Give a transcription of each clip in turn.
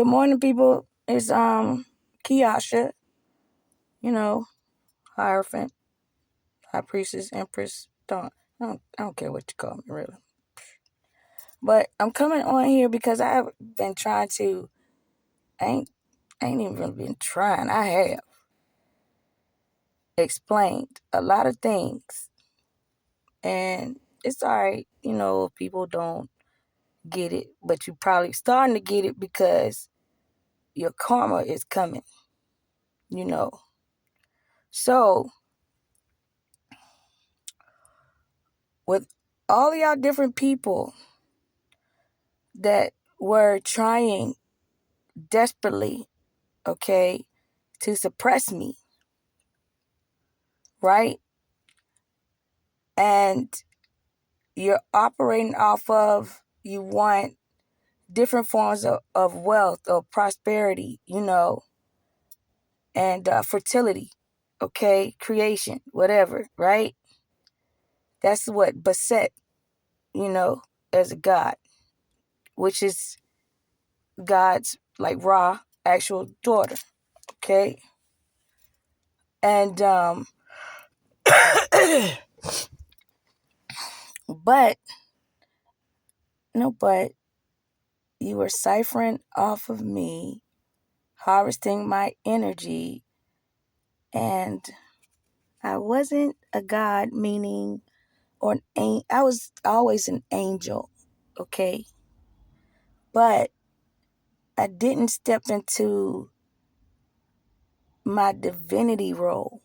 Good morning, people. It's Kiasha, Hierophant, High Priestess, Empress. I don't care what you call me, really. But I'm coming on here because I have been trying to. I ain't even really been trying. I have explained a lot of things, and it's alright. If people don't get it, but you probably starting to get it because your karma is coming. So with all y'all different people that were trying desperately, okay, to suppress me, right? And you're operating off of, you want different forms of wealth or prosperity, and fertility, okay, creation, whatever, right? That's what Baset, as a god, which is God's, like, Ra, actual daughter, okay? And but but you were ciphering off of me, harvesting my energy, and I wasn't a god, meaning, I was always an angel, okay? But I didn't step into my divinity role,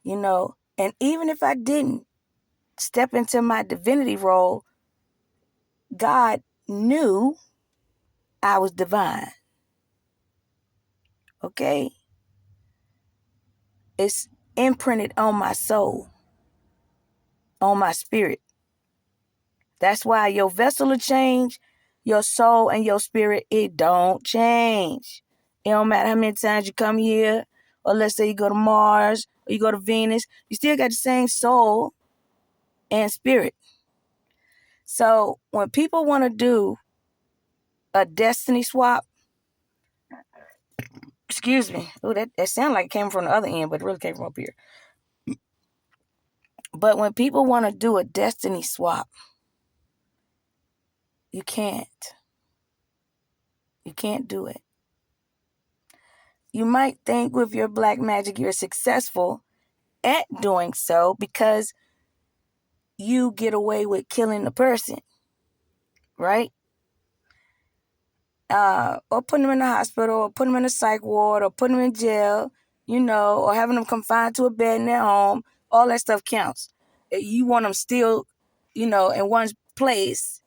and even if I didn't step into my divinity role, God knew I was divine, okay? It's imprinted on my soul, on my spirit. That's why your vessel will change, your soul and your spirit, it don't change. It don't matter how many times you come here, or let's say you go to Mars, or you go to Venus, you still got the same soul and spirit. So when people want to do a destiny swap, excuse me, ooh, that sounded like it came from the other end, but it really came from up here. But when people want to do a destiny swap, you can't. You can't do it. You might think with your black magic you're successful at doing so because you get away with killing the person, right? Or putting them in the hospital, or putting them in a psych ward, or putting them in jail, or having them confined to a bed in their home. All that stuff counts. You want them still, in one place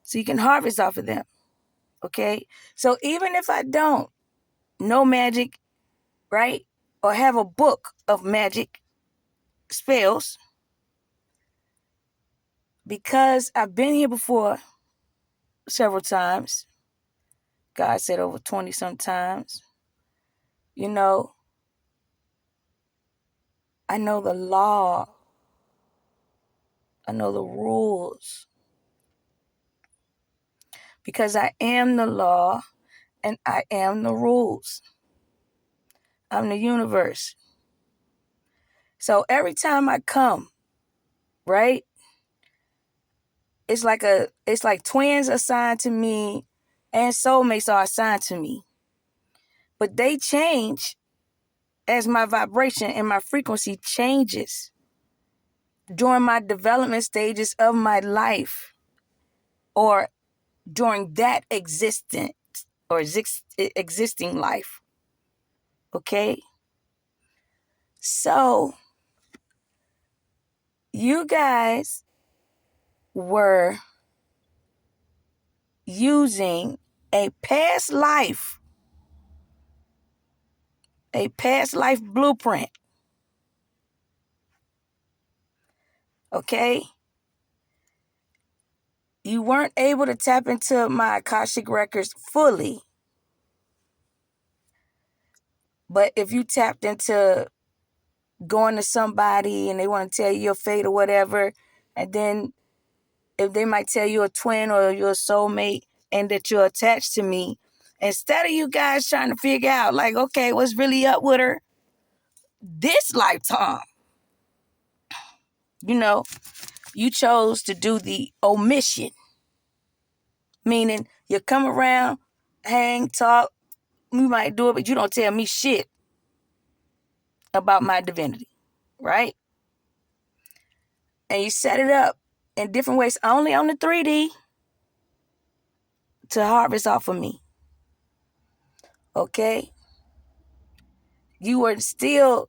so you can harvest off of them, okay? So even if I don't know magic, right, or have a book of magic spells, because I've been here before several times, God said over 20 sometimes, I know the law. I know the rules. Because I am the law and I am the rules. I'm the universe. So every time I come, right, it's like twins assigned to me and soulmates are assigned to me. But they change as my vibration and my frequency changes during my development stages of my life, or during that existence or existing life. Okay? So, you guys were using a past life blueprint. Okay? You weren't able to tap into my Akashic records fully. But if you tapped into going to somebody and they want to tell you your fate or whatever, and then if they might tell you a twin or your soulmate, and that you're attached to me, instead of you guys trying to figure out, like, okay, what's really up with her this lifetime, you chose to do the omission. Meaning, you come around, hang, talk, we might do it, but you don't tell me shit about my divinity, right? And you set it up in different ways, only on the 3D, to harvest off of me. Okay? You were still,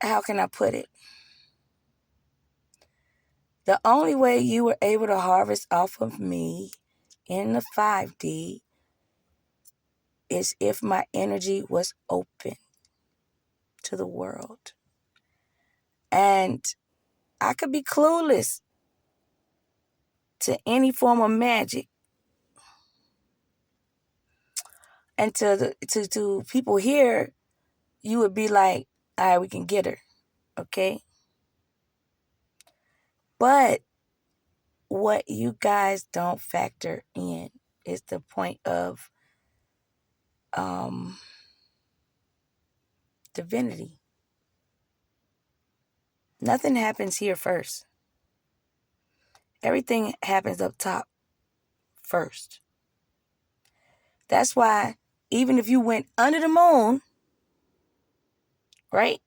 how can I put it? The only way you were able to harvest off of me in the 5D is if my energy was open to the world. And I could be clueless to any form of magic. And to people here, you would be like, all right, we can get her. Okay? But what you guys don't factor in is the point of divinity. Nothing happens here first. Everything happens up top first. That's why even if you went under the moon, right?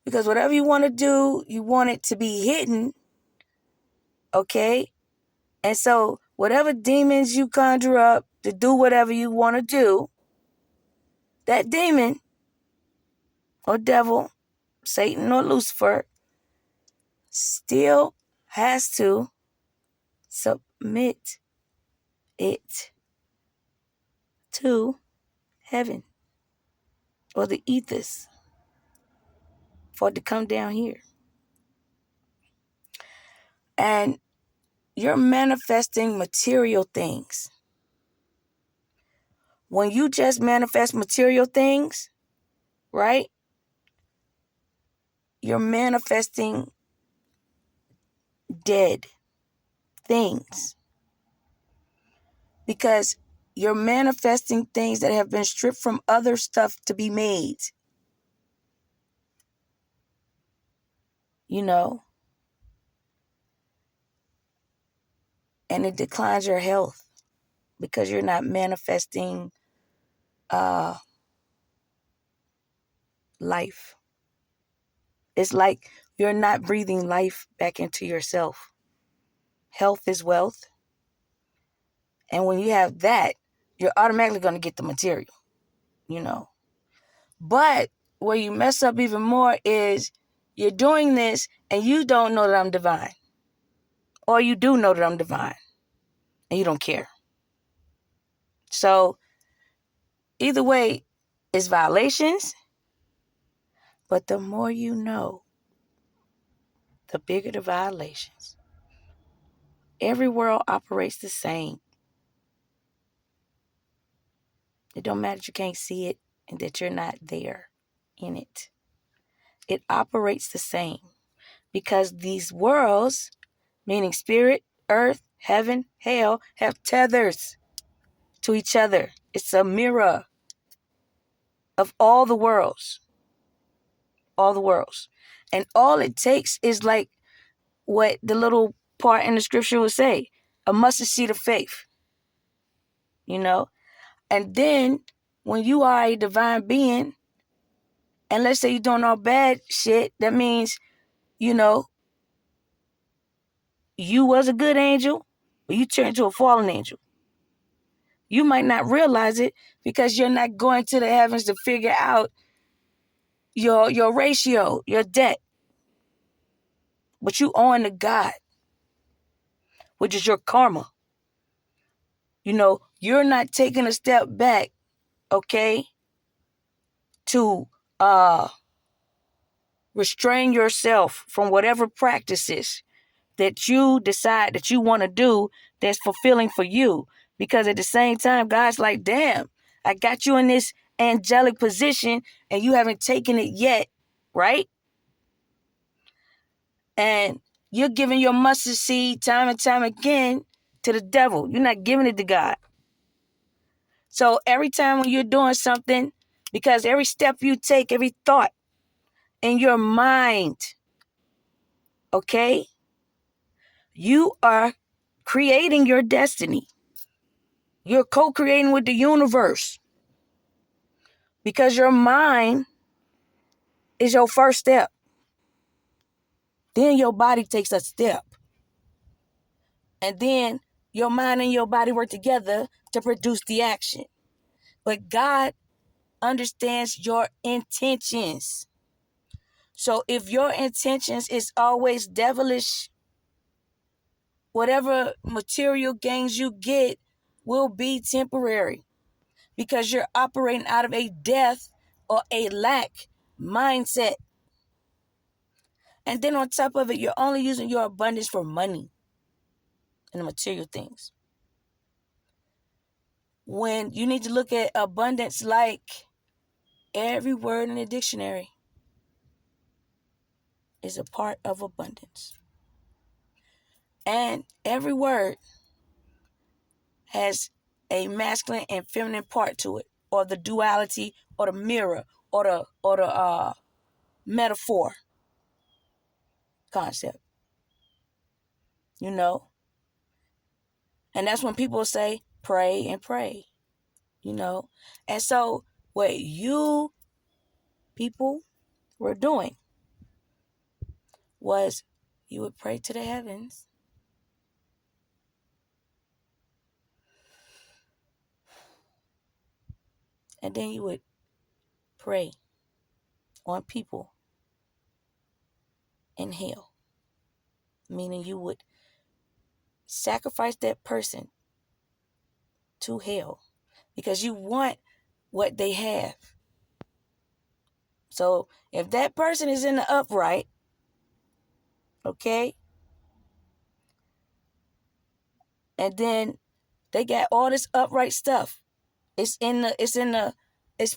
Because whatever you want to do, you want it to be hidden, okay? And so whatever demons you conjure up to do whatever you want to do, that demon or devil, Satan or Lucifer, still has to submit it to heaven or the ethers for it to come down here. And you're manifesting material things. When you just manifest material things, right? You're manifesting dead things. Because you're manifesting things that have been stripped from other stuff to be made. And it declines your health because you're not manifesting life. It's like you're not breathing life back into yourself. Health is wealth. And when you have that, you're automatically going to get the material, But where you mess up even more is you're doing this and you don't know that I'm divine. Or you do know that I'm divine and you don't care. So either way, it's violations. But the more you know, the bigger the violations. Every world operates the same. It don't matter that you can't see it and that you're not there in it. It operates the same because these worlds, meaning spirit, earth, heaven, hell, have tethers to each other. It's a mirror of all the worlds. All the worlds. And all it takes is like what the little part in the scripture would say, a mustard seed of faith. And then when you are a divine being, and let's say you're doing all bad shit, that means, you was a good angel, but you turned into a fallen angel. You might not realize it because you're not going to the heavens to figure out your ratio, your debt. But you owe to God, which is your karma. You're not taking a step back, okay, to restrain yourself from whatever practices that you decide that you want to do that's fulfilling for you. Because at the same time, God's like, damn, I got you in this angelic position and you haven't taken it yet, right? And you're giving your mustard seed time and time again to the devil. You're not giving it to God. So every time when you're doing something, because every step you take, every thought in your mind, okay, you are creating your destiny. You're co-creating with the universe, because your mind is your first step. Then your body takes a step. And then your mind and your body work together to produce the action. But God understands your intentions. So if your intentions is always devilish, whatever material gains you get will be temporary, because you're operating out of a death or a lack mindset. And then on top of it, you're only using your abundance for money and the material things, when you need to look at abundance like every word in the dictionary is a part of abundance. And every word has a masculine and feminine part to it, or the duality, or the mirror, or the metaphor concept. You know? And that's when people say, pray and pray. You know? And so what you people were doing was, you would pray to the heavens, and then you would prey on people in hell. Meaning you would sacrifice that person to hell because you want what they have. So if that person is in the upright, okay, and then they got all this upright stuff. It's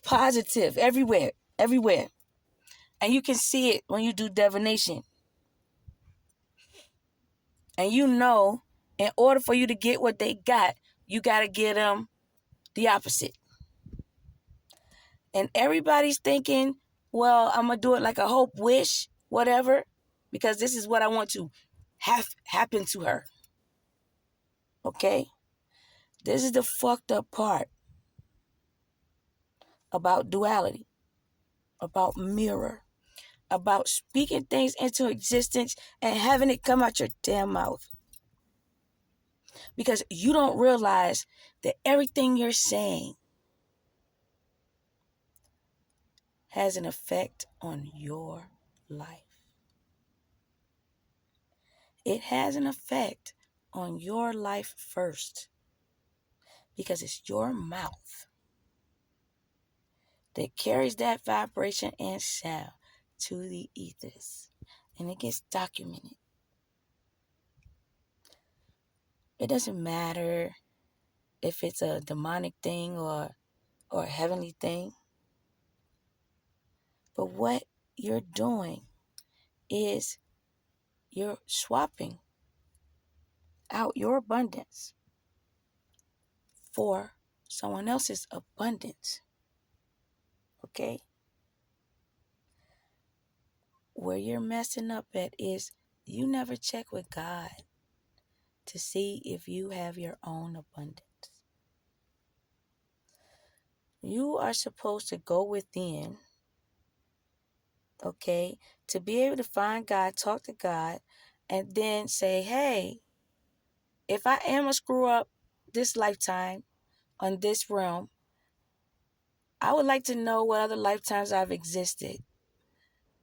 positive everywhere. And you can see it when you do divination. And you know, in order for you to get what they got, you got to get them the opposite. And everybody's thinking, well, I'm going to do it like a hope wish, whatever, because this is what I want to have happen to her. Okay? This is the fucked up part about duality, about mirror, about speaking things into existence and having it come out your damn mouth. Because you don't realize that everything you're saying has an effect on your life. It has an effect on your life first, because it's your mouth that carries that vibration and sound to the ethers, and it gets documented. It doesn't matter if it's a demonic thing or a heavenly thing, but what you're doing is you're swapping out your abundance for someone else's abundance. Okay? Where you're messing up at is you never check with God to see if you have your own abundance. You are supposed to go within, okay, to be able to find God, talk to God, and then say, hey, if I am a screw up this lifetime on this realm, I would like to know what other lifetimes I've existed.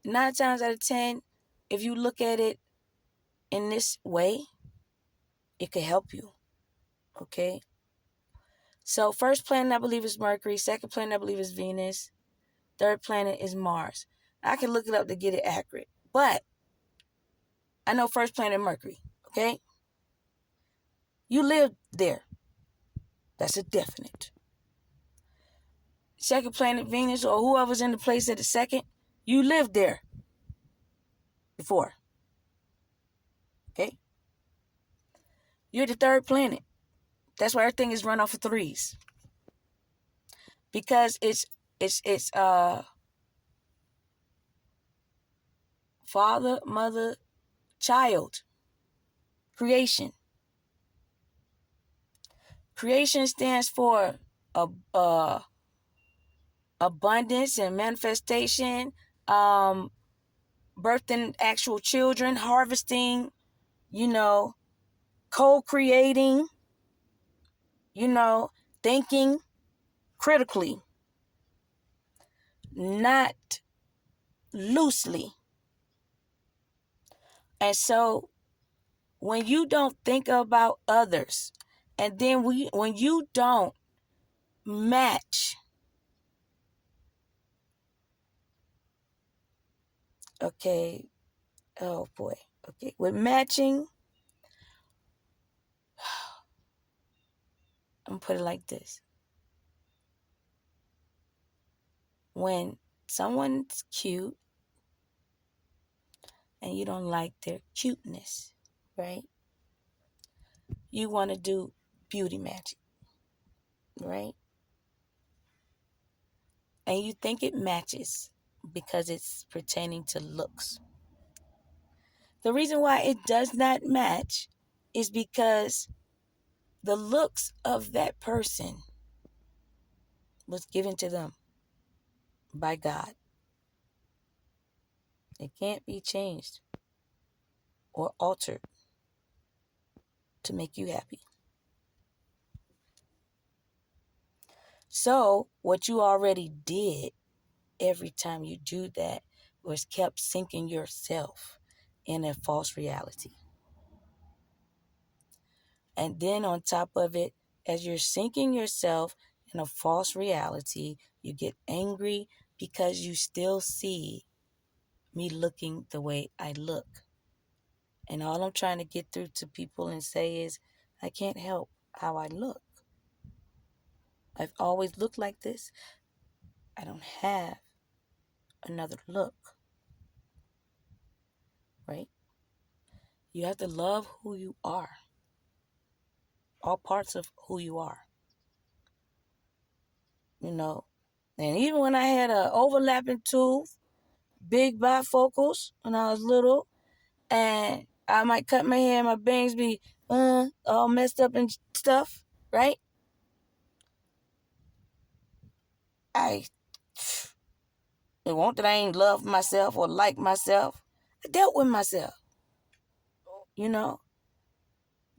9 times out of 10, if you look at it in this way, it could help you. Okay? So first planet I believe is Mercury. Second planet I believe is Venus. Third planet is Mars. I can look it up to get it accurate. But I know first planet Mercury. Okay? You live there. That's a definite. Second planet Venus, or whoever's in the place at the second, you lived there before. Okay? You're the third planet. That's why everything is run off of threes. Because it's father, mother, child, creation. Creation stands for uh, abundance and manifestation, birthing actual children, harvesting, co-creating, thinking critically, not loosely. And so when you don't think about others, and then when you don't match, okay, oh boy, okay, with matching, I'm gonna put it like this. When someone's cute and you don't like their cuteness, right? You want to do beauty magic, right? And you think it matches because it's pertaining to looks. The reason why it does not match is because the looks of that person was given to them by God. It can't be changed or altered to make you happy. So what you already did every time you do that was kept sinking yourself in a false reality. And then on top of it, as you're sinking yourself in a false reality, you get angry because you still see me looking the way I look. And all I'm trying to get through to people and say is, I can't help how I look. I've always looked like this. I don't have another look, right? You have to love who you are, all parts of who you are, And even when I had an overlapping tooth, big bifocals when I was little, and I might cut my hair and my bangs be all messed up and stuff, right? It won't that I ain't love myself or like myself. I dealt with myself, you know.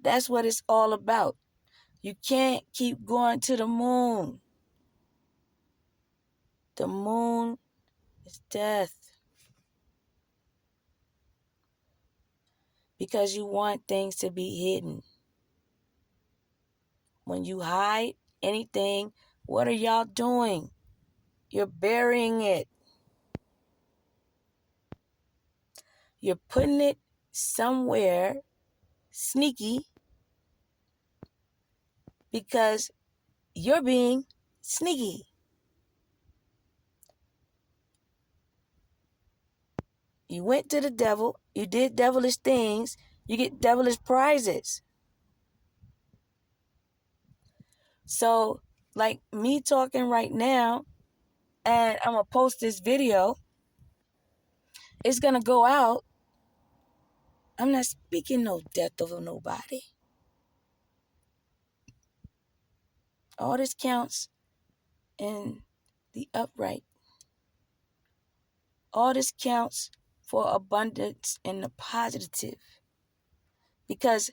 That's what it's all about. You can't keep going to the moon. The moon is death. Because you want things to be hidden. When you hide anything, what are y'all doing? You're burying it. You're putting it somewhere sneaky because you're being sneaky. You went to the devil, you did devilish things, you get devilish prizes. So, like me talking right now, and I'm going to post this video, it's going to go out. I'm not speaking no death over nobody. All this counts in the upright. All this counts for abundance in the positive. Because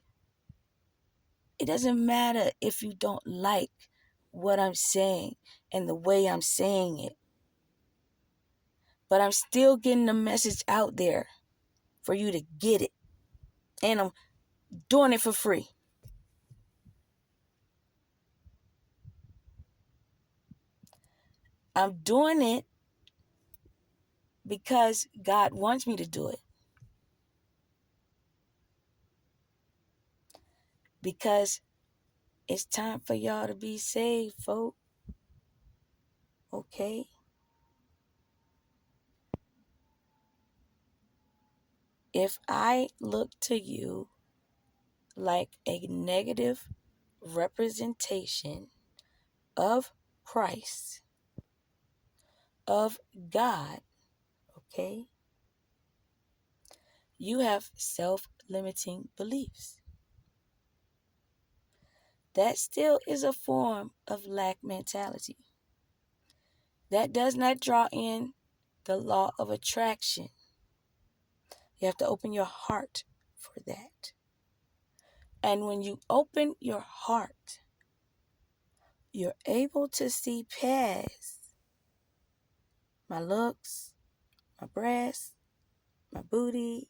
it doesn't matter if you don't like what I'm saying and the way I'm saying it. But I'm still getting the message out there for you to get it. And I'm doing it for free. I'm doing it because God wants me to do it. Because it's time for y'all to be saved, folks. Okay? If I look to you like a negative representation of Christ, of God, okay, you have self-limiting beliefs. That still is a form of lack mentality. That does not draw in the law of attraction. You have to open your heart for that. And when you open your heart, you're able to see past my looks, my breasts, my booty,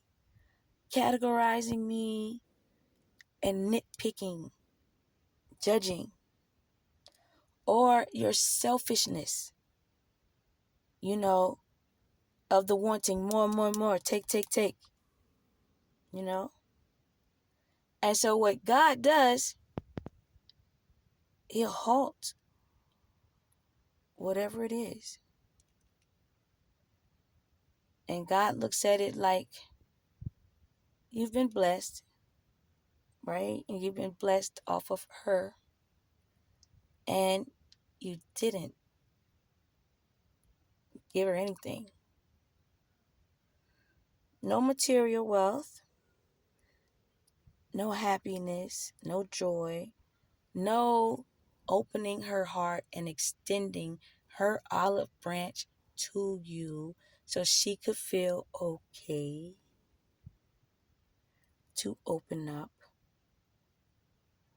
categorizing me, and nitpicking, judging, or your selfishness, of the wanting more and more and more, take, you know. And so what God does, he'll halt whatever it is. And God looks at it like you've been blessed, right? And you've been blessed off of her. And you didn't give her anything. No material wealth, no happiness, no joy, no opening her heart and extending her olive branch to you so she could feel okay to open up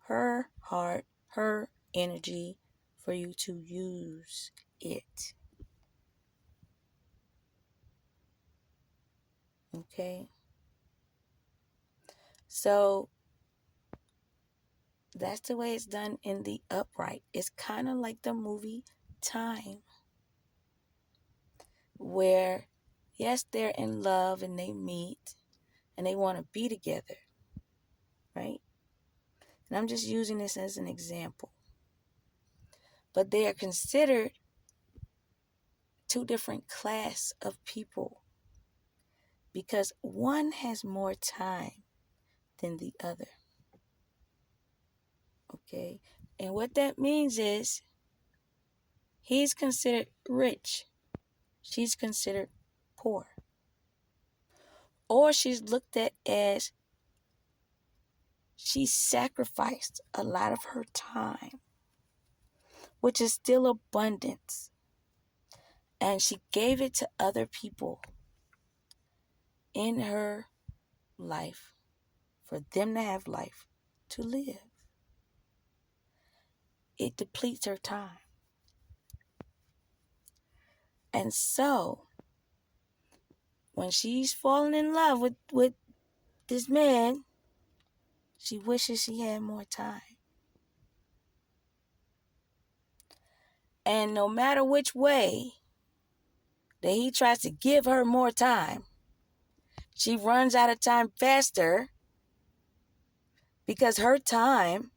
her heart, her energy for you to use it. Okay? So that's the way it's done in the upright. It's kind of like the movie Time, where, yes, they're in love and they meet and they want to be together, right? And I'm just using this as an example. But they are considered two different class of people because one has more time than the other. Okay? And what that means is he's considered rich. She's considered poor. Or she's looked at as she sacrificed a lot of her time, which is still abundance. And she gave it to other people in her life for them to have life to live. It depletes her time. And so, when she's falling in love with this man, she wishes she had more time. And no matter which way that he tries to give her more time, she runs out of time faster because her time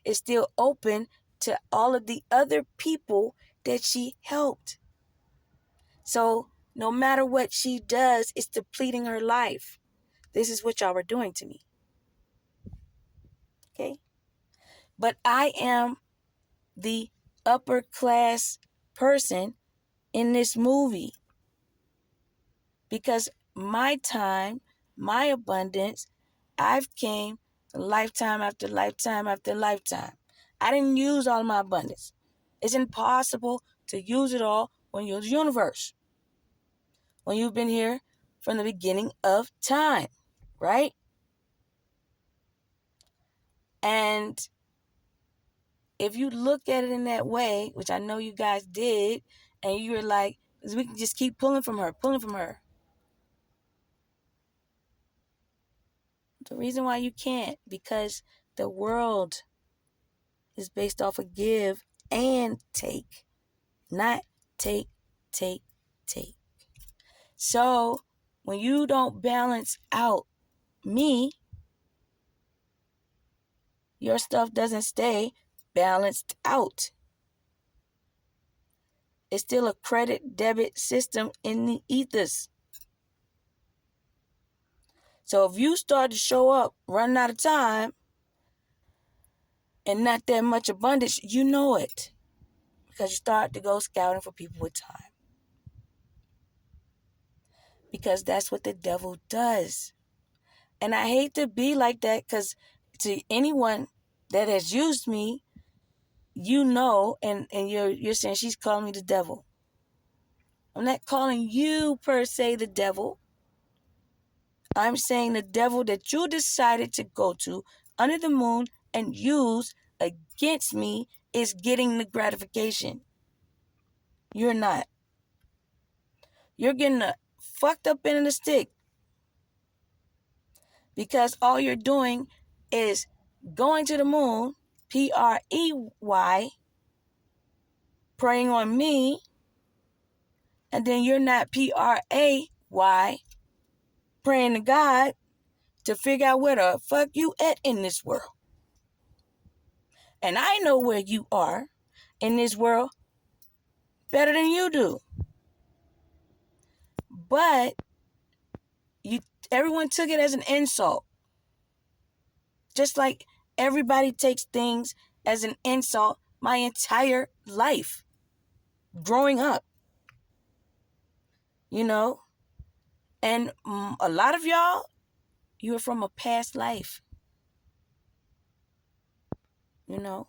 is still open to all of the other people that she helped. So no matter what she does, it's depleting her life. This is what y'all are doing to me. Okay? But I am the upper class person in this movie because my time, my abundance, I've came lifetime after lifetime after lifetime. I didn't use all my abundance. It's impossible to use it all when you're the universe. When you've been here from the beginning of time, right? And if you look at it in that way, which I know you guys did, and you were like, we can just keep pulling from her. The reason why you can't, because the world is based off of give and take, not take. So when you don't balance out me, your stuff doesn't stay balanced out. It's still a credit debit system in the ethers. So if you start to show up running out of time, and not that much abundance, you know it. Because you start to go scouting for people with time. Because that's what the devil does. And I hate to be like that, because to anyone that has used me, you know, and you're saying she's calling me the devil. I'm not calling you per se the devil. I'm saying the devil that you decided to go to under the moon and use against me is getting the gratification. You're not. You're getting a fucked up end of the stick, because all you're doing is going to the moon, Prey, preying on me, and then you're not Pray, praying to God to figure out where the fuck you at in this world. And I know where you are in this world better than you do. But everyone took it as an insult. Just like everybody takes things as an insult my entire life growing up. You know? And a lot of y'all, you are from a past life. You know?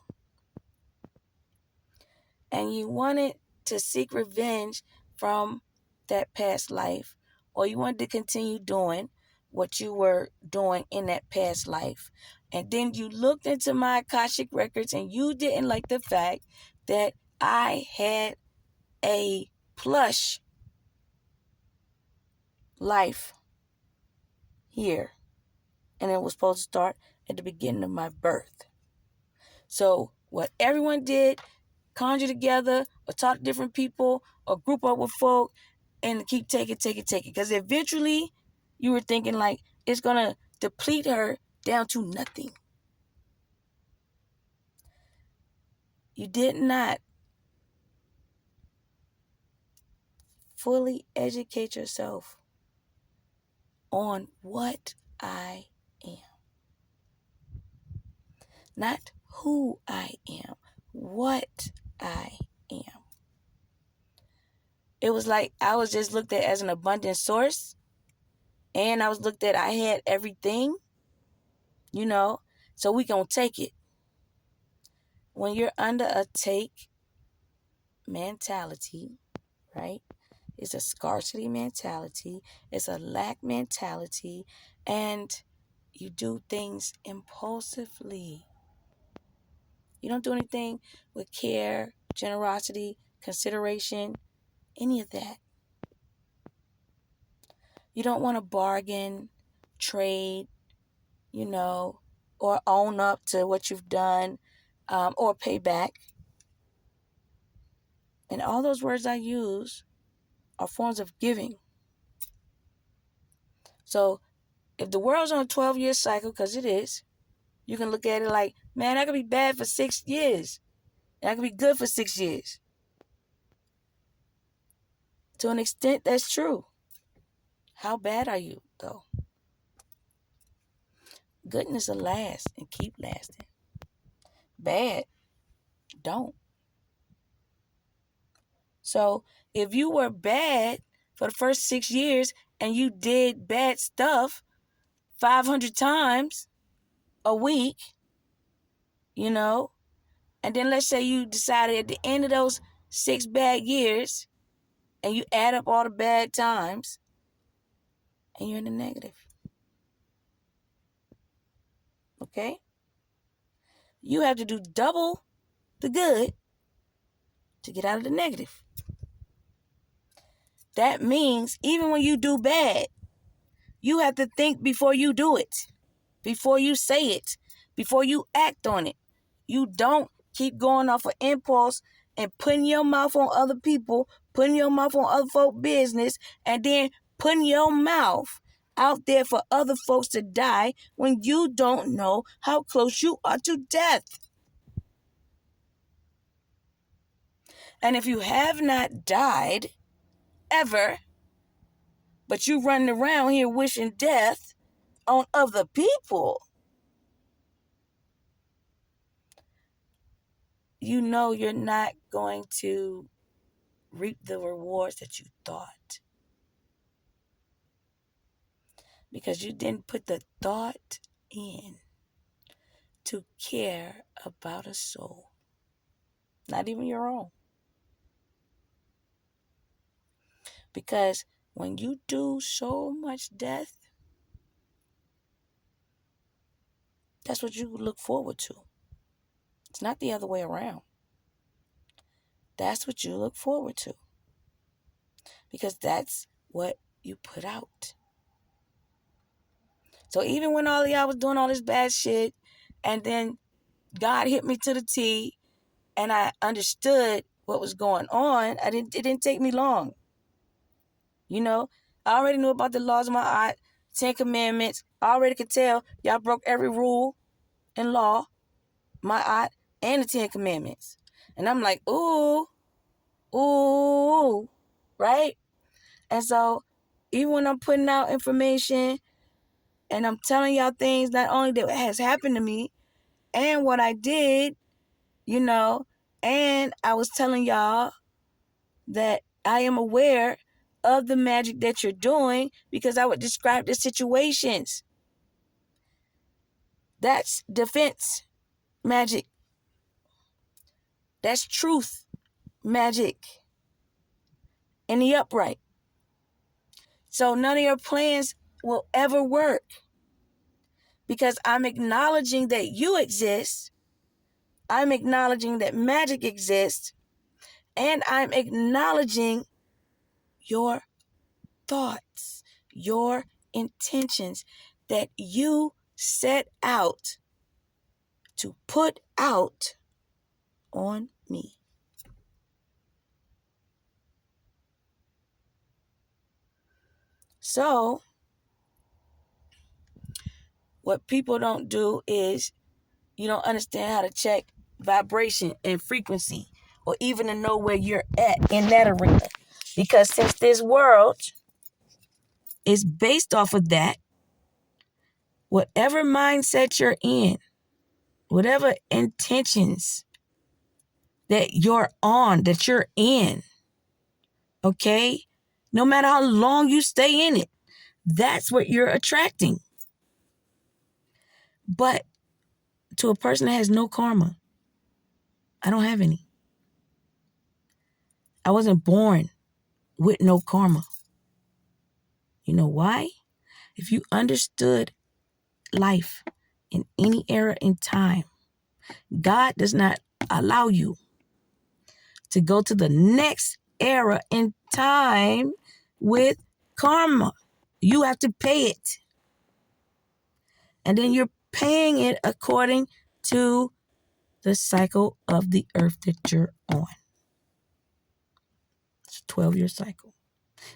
And you wanted to seek revenge from that past life, or you wanted to continue doing what you were doing in that past life. And then you looked into my Akashic records and you didn't like the fact that I had a plush life here. And it was supposed to start at the beginning of my birth. So what everyone did, conjure together or talk to different people or group up with folk and keep taking. Because eventually you were thinking like it's going to deplete her down to nothing. You did not fully educate yourself on what I am. Not who I am, what I am. It was like I was just looked at as an abundant source, and I was looked at, I had everything, you know, so we gonna take it. When you're under a take mentality, right? It's a scarcity mentality, it's a lack mentality, and you do things impulsively. You don't do anything with care, generosity, consideration, any of that. You don't want to bargain, trade, you know, or own up to what you've done, or pay back. And all those words I use are forms of giving. So if the world's on a 12-year cycle, because it is, you can look at it like, man, I could be bad for 6 years. And I could be good for 6 years. To an extent, that's true. How bad are you, though? Goodness will last and keep lasting. Bad, don't. So if you were bad for the first 6 years and you did bad stuff 500 times a week, you know, and then let's say you decided at the end of those 6 bad years and you add up all the bad times and you're in the negative. Okay? You have to do double the good to get out of the negative. That means even when you do bad, you have to think before you do it, before you say it, before you act on it. You don't keep going off of impulse and putting your mouth on other people, putting your mouth on other folks' business, and then putting your mouth out there for other folks to die when you don't know how close you are to death. And if you have not died ever, but you running around here wishing death on other people, you know you're not going to reap the rewards that you thought. Because you didn't put the thought in to care about a soul. Not even your own. Because when you do so much death, that's what you look forward to. It's not the other way around. That's what you look forward to. Because that's what you put out. So even when all of y'all was doing all this bad shit, and then God hit me to the T, and I understood what was going on, it didn't take me long. You know, I already knew about the laws of my art, 10 commandments. I already could tell y'all broke every rule and law, my art, and the 10 commandments. And I'm like, ooh, right? And so even when I'm putting out information and I'm telling y'all things not only that has happened to me and what I did, you know, and I was telling y'all that I am aware of the magic that you're doing because I would describe the situations. That's defense magic. That's truth magic in the upright. So none of your plans will ever work because I'm acknowledging that you exist. I'm acknowledging that magic exists. And I'm acknowledging your thoughts, your intentions that you set out to put out on me. So, what people don't do is you don't understand how to check vibration and frequency or even to know where you're at in that arena. Because since this world is based off of that, whatever mindset you're in, whatever intentions that you're on, that you're in, okay? No matter how long you stay in it, that's what you're attracting. But to a person that has no karma, I don't have any. I wasn't born with no karma. You know why? If you understood life in any era in time, God does not allow you to go to the next era in time with karma. You have to pay it. And then you're paying it according to the cycle of the earth that you're on. It's a 12-year cycle.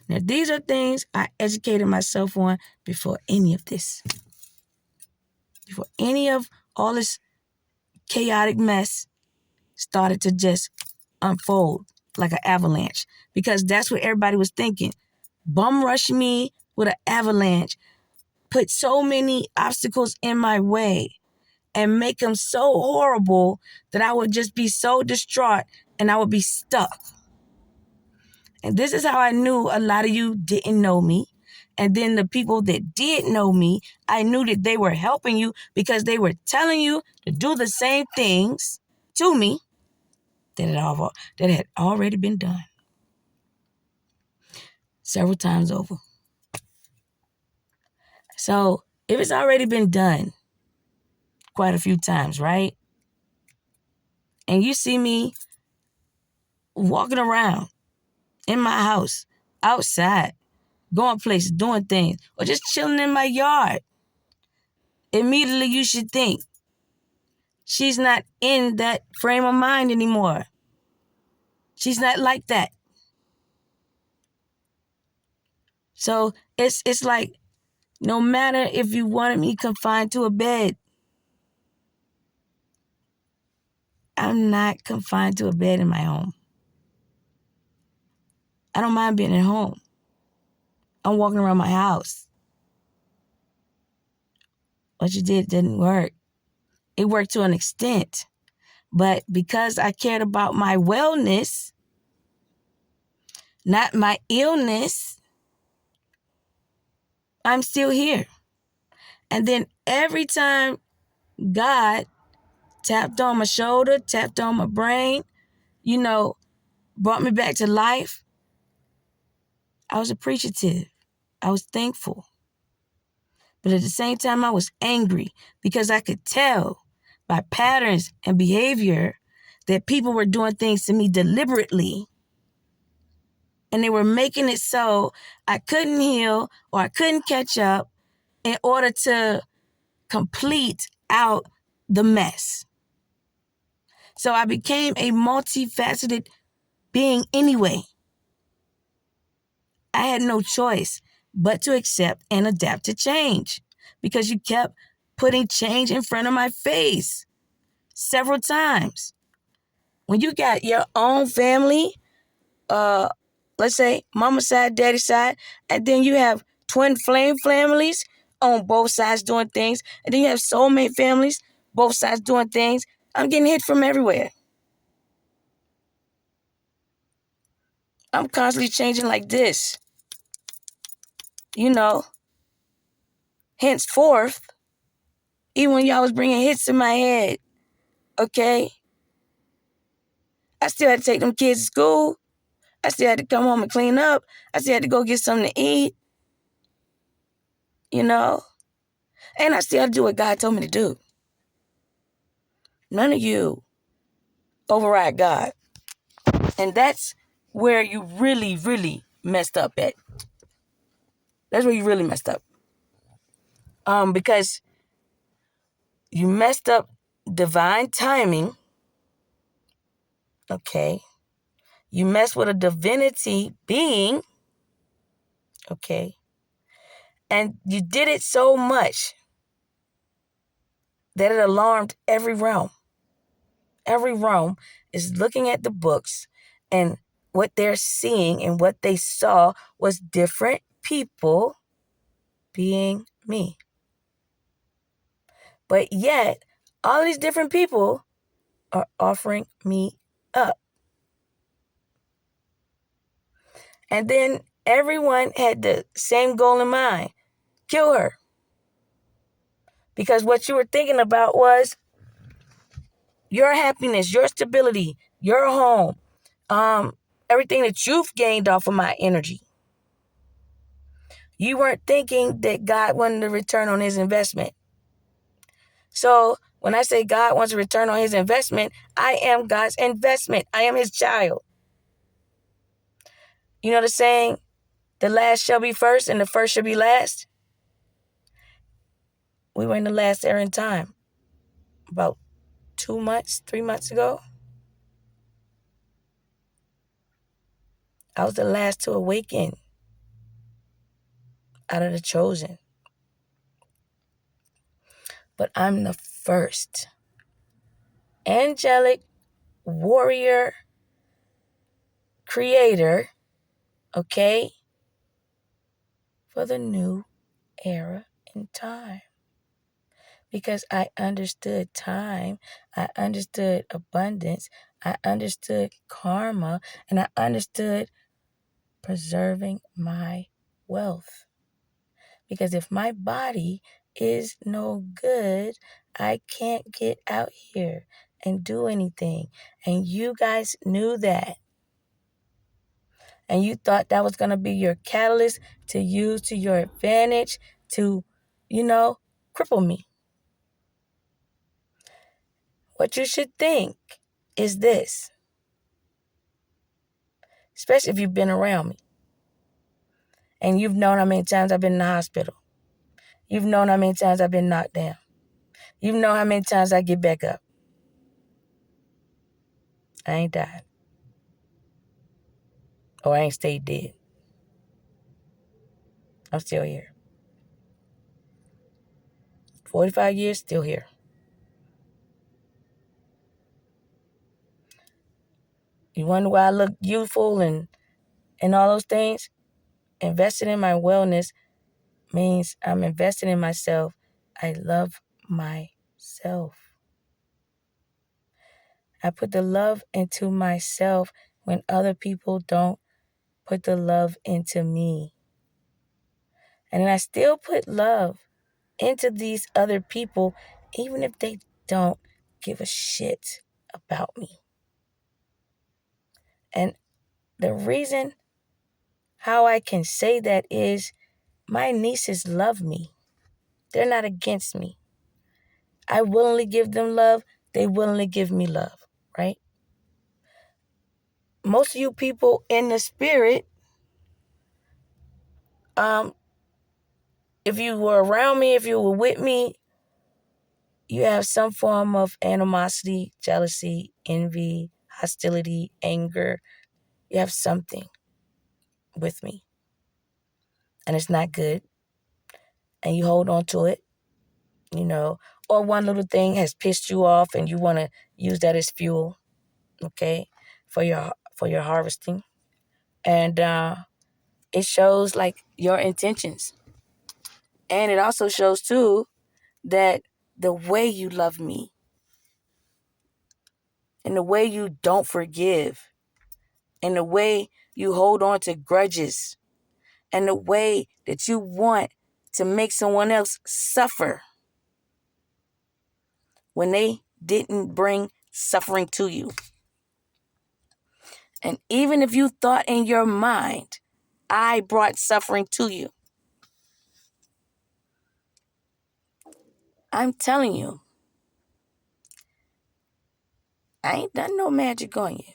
Now, these are things I educated myself on before any of this. Before any of all this chaotic mess started to just unfold like an avalanche. Because that's what everybody was thinking. Bum rush me with an avalanche. Put so many obstacles in my way and make them so horrible that I would just be so distraught and I would be stuck. And this is how I knew a lot of you didn't know me. And then the people that did know me, I knew that they were helping you because they were telling you to do the same things to me that had already been done several times over. So if it's already been done quite a few times, right? And you see me walking around in my house, outside, going places, doing things, or just chilling in my yard, immediately you should think, she's not in that frame of mind anymore. She's not like that. So it's like, no matter if you wanted me confined to a bed, I'm not confined to a bed in my home. I don't mind being at home. I'm walking around my house. What you did didn't work. It worked to an extent, But because I cared about my wellness, not my illness, I'm still here. And then every time God tapped on my shoulder, tapped on my brain, brought me back to life, I was appreciative. I was thankful. But at the same time, I was angry because I could tell by patterns and behavior that people were doing things to me deliberately. And they were making it so I couldn't heal or I couldn't catch up in order to complete out the mess. So I became a multifaceted being anyway. I had no choice but to accept and adapt to change because you kept putting change in front of my face several times. When you got your own family, let's say mama side, daddy side, and then you have twin flame families on both sides doing things, and then you have soulmate families, both sides doing things, I'm getting hit from everywhere. I'm constantly changing like this. Henceforth, even when y'all was bringing hits in my head, okay, I still had to take them kids to school. I still had to come home and clean up. I still had to go get something to eat, and I still had to do what God told me to do. None of you override God. And that's where you really, really messed up at. That's where you really messed up. Because you messed up divine timing, okay? You messed with a divinity being, okay? And you did it so much that it alarmed every realm. Every realm is looking at the books, and what they're seeing and what they saw was different people being me. But yet, all these different people are offering me up. And then everyone had the same goal in mind: kill her. Because what you were thinking about was your happiness, your stability, your home, everything that you've gained off of my energy. You weren't thinking that God wanted a return on his investment. So when I say God wants a return on his investment, I am God's investment. I am his child. You know the saying, the last shall be first and the first shall be last? We were in the last era in time. About 2 months, 3 months ago. I was the last to awaken out of the chosen. But I'm the first angelic warrior creator, okay, for the new era in time. Because I understood time, I understood abundance, I understood karma, and I understood preserving my wealth. Because if my body is no good, I can't get out here and do anything. And you guys knew that. And you thought that was going to be your catalyst to use to your advantage to, cripple me. What you should think is this, especially if you've been around me and you've known how many times I've been in the hospital. You've known how many times I've been knocked down. You've known how many times I get back up. I ain't died. Or I ain't stayed dead. I'm still here. 45 years, still here. You wonder why I look youthful and all those things? Investing in my wellness means I'm investing in myself. I love myself. I put the love into myself when other people don't put the love into me. And then I still put love into these other people, even if they don't give a shit about me. And the reason how I can say that is my nieces love me. They're not against me. I willingly give them love. They willingly give me love, right? Most of you people in the spirit, if you were around me, if you were with me, you have some form of animosity, jealousy, envy, hostility, anger. You have something with me. And it's not good. And you hold on to it, or one little thing has pissed you off and you want to use that as fuel, okay, for your harvesting. And it shows like your intentions. And it also shows too that the way you love me and the way you don't forgive and the way you hold on to grudges and the way that you want to make someone else suffer when they didn't bring suffering to you. And even if you thought in your mind, I brought suffering to you, I'm telling you, I ain't done no magic on you.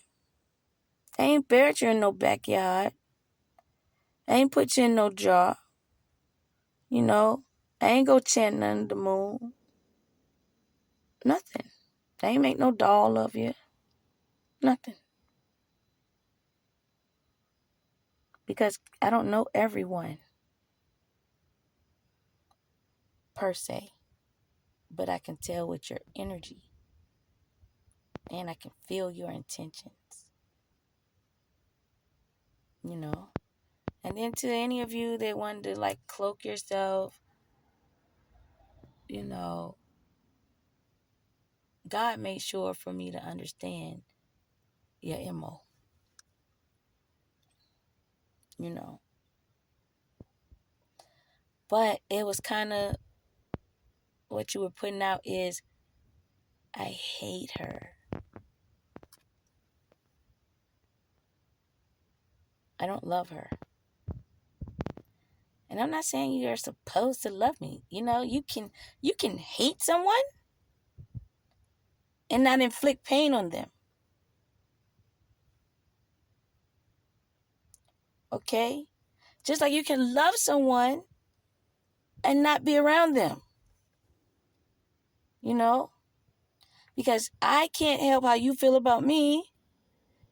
I ain't buried you in no backyard. I ain't put you in no jar. I ain't go chanting under the moon. Nothing. I ain't make no doll of you. Nothing. Because I don't know everyone per se. But I can tell with your energy. And I can feel your intentions. And then to any of you that wanted to cloak yourself, God made sure for me to understand your MO. But it was kind of what you were putting out is, I hate her. I don't love her. And I'm not saying you're supposed to love me. You can hate someone and not inflict pain on them. Okay? Just like you can love someone and not be around them. Because I can't help how you feel about me,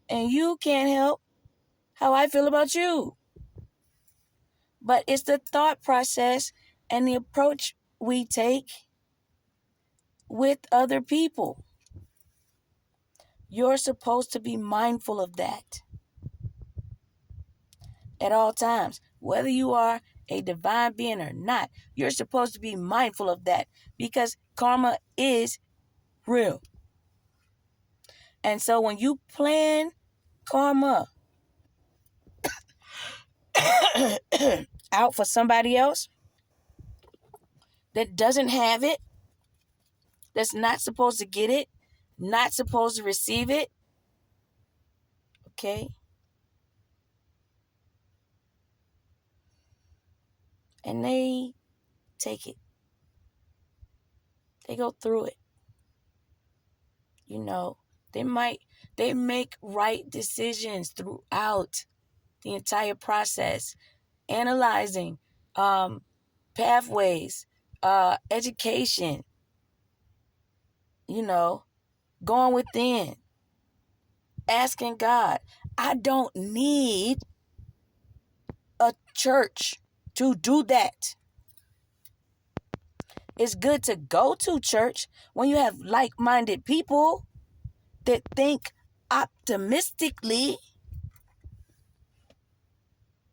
and you can't help how I feel about you. But it's the thought process and the approach we take with other people. You're supposed to be mindful of that at all times. Whether you are a divine being or not, you're supposed to be mindful of that because karma is real. And so when you plan karma out for somebody else that doesn't have it, that's not supposed to get it, not supposed to receive it, okay? And they take it. They go through it. They make right decisions throughout the entire process, analyzing pathways, education, going within, asking God. I don't need a church to do that. It's good to go to church when you have like-minded people that think optimistically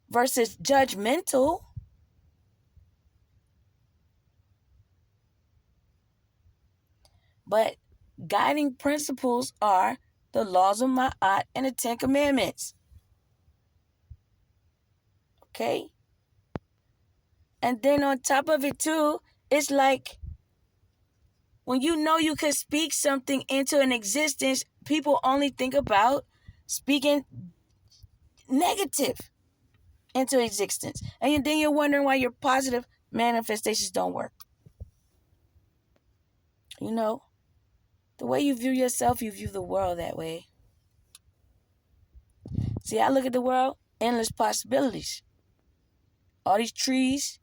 versus judgmental. But guiding principles are the laws of Ma'at and the 10 Commandments. Okay? And then on top of it too, it's like when you know you could speak something into an existence, people only think about speaking negative into existence. And then you're wondering why your positive manifestations don't work. You know, the way you view yourself, you view the world that way. See, I look at the world, endless possibilities. All these trees,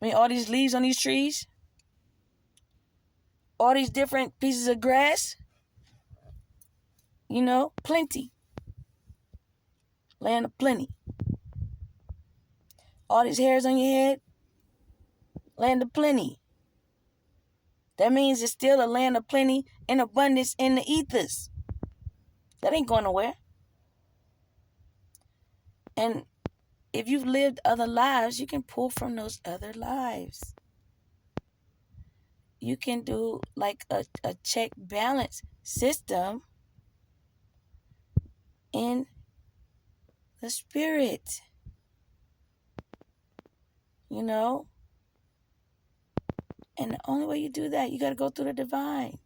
all these leaves on these trees, all these different pieces of grass, plenty. Land of plenty. All these hairs on your head, land of plenty. That means it's still a land of plenty and abundance in the ethers. That ain't going nowhere. And if you've lived other lives, you can pull from those other lives. You can do like a check balance system in the spirit. And the only way you do that, you got to go through the divine.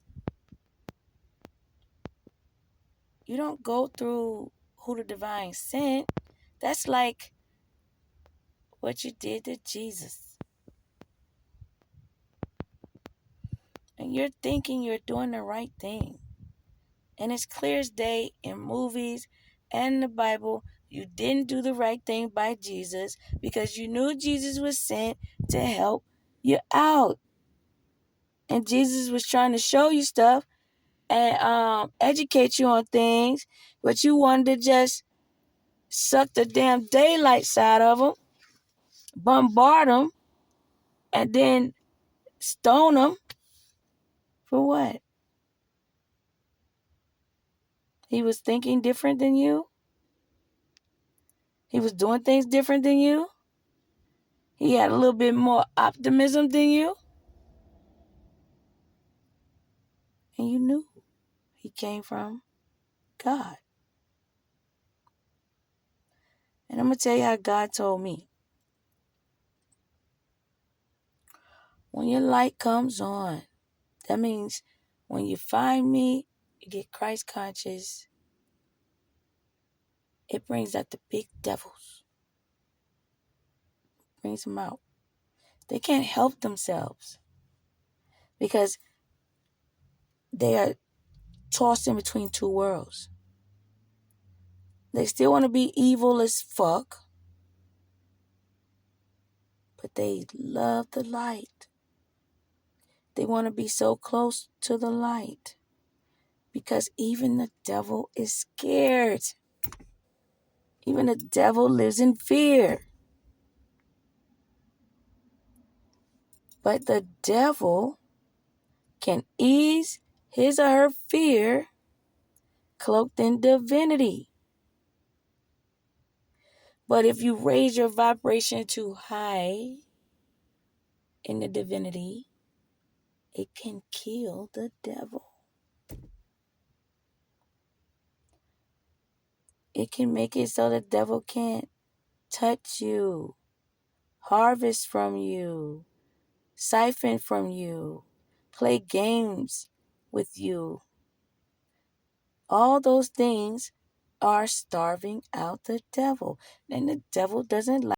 You don't go through who the divine sent. That's like what you did to Jesus. And you're thinking you're doing the right thing. And it's clear as day in movies and the Bible, you didn't do the right thing by Jesus because you knew Jesus was sent to help you out. And Jesus was trying to show you stuff and educate you on things, but you wanted to just suck the damn daylights out of them, bombard them, and then stone them. For what? He was thinking different than you? He was doing things different than you? He had a little bit more optimism than you? And you knew he came from God. And I'm going to tell you how God told me. When your light comes on, that means when you find me, you get Christ conscious. It brings out the big devils. Brings them out. They can't help themselves because they are tossed in between two worlds. They still want to be evil as fuck, but they love the light. They want to be so close to the light because even the devil is scared. Even the devil lives in fear. But the devil can ease his or her fear cloaked in divinity. But if you raise your vibration too high in the divinity, it can kill the devil. It can make it so the devil can't touch you, harvest from you, siphon from you, play games with you. All those things are starving out the devil. And the devil doesn't like